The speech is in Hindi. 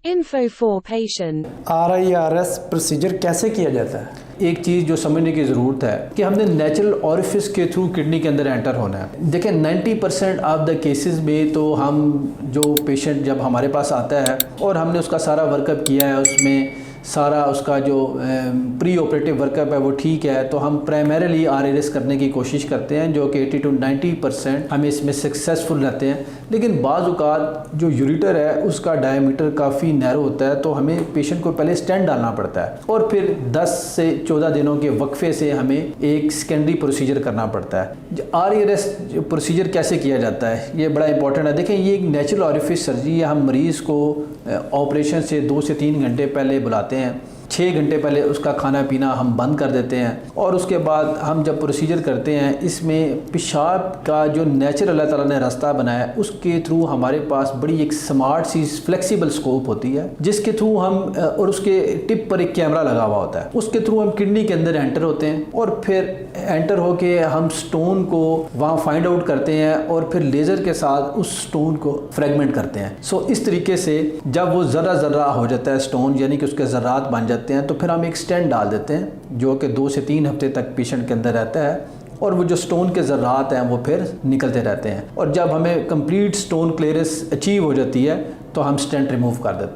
Info for patient. RIRS procedure कैसे किया जाता है? एक चीज़ जो समझने की ज़रूरत है कि हमने नेचुरल ऑरिफिस के थ्रू किडनी के अंदर एंटर होना है। देखिए 90% ऑफ द केसेस में तो हम जो पेशेंट जब हमारे पास आता है और हमने उसका सारा वर्कअप किया है, उसमें सारा उसका जो प्री ऑपरेटिव वर्कअप है वो ठीक है, तो हम प्राइमरीली RIRS करने की कोशिश करते हैं, जो कि 80 to 90% हम इसमें सक्सेसफुल रहते हैं। लेकिन बाज़ औक़ात जो यूरेटर है उसका डायमीटर काफ़ी नैरो होता है, तो हमें पेशेंट को पहले स्टेंट डालना पड़ता है और फिर 10 से 14 दिनों के वक्फे से हमें एक सेकेंडरी प्रोसीजर करना पड़ता है। RIRS प्रोसीजर कैसे किया जाता है ये बड़ा इंपॉर्टेंट है। देखें, ये एक नेचुरल ऑरिफिस सर्जरी है। हम मरीज़ को ऑपरेशन से 2 से 3 घंटे पहले बुलाते हैं, 6 घंटे पहले उसका खाना पीना हम बंद कर देते हैं और उसके बाद हम जब प्रोसीजर करते हैं, इसमें पेशाब का जो नेचुरल अल्लाह ताला ने रास्ता बनाया है उसके थ्रू हमारे पास बड़ी एक स्मार्ट सी फ्लेक्सिबल स्कोप होती है, जिसके थ्रू हम और उसके टिप पर एक कैमरा लगा हुआ होता है, उसके थ्रू हम किडनी के अंदर एंटर होते हैं और फिर एंटर होके हम स्टोन को वहाँ फाइंड आउट करते हैं और फिर लेज़र के साथ उस स्टोन को फ्रेगमेंट करते हैं। सो इस तरीके से जब वो ज़र्रा ज़र्रा हो जाता है स्टोन, यानी कि उसके ज़र्रात बन जाते हैं, तो फिर हम एक स्टेंट डाल देते हैं जो कि 2 से 3 हफ्ते तक पेशेंट के अंदर रहता है और वो जो स्टोन के ज़र्रात हैं वो फिर निकलते रहते हैं और जब हमें कंप्लीट स्टोन क्लियरेंस अचीव हो जाती है तो हम स्टेंट रिमूव कर देते हैं।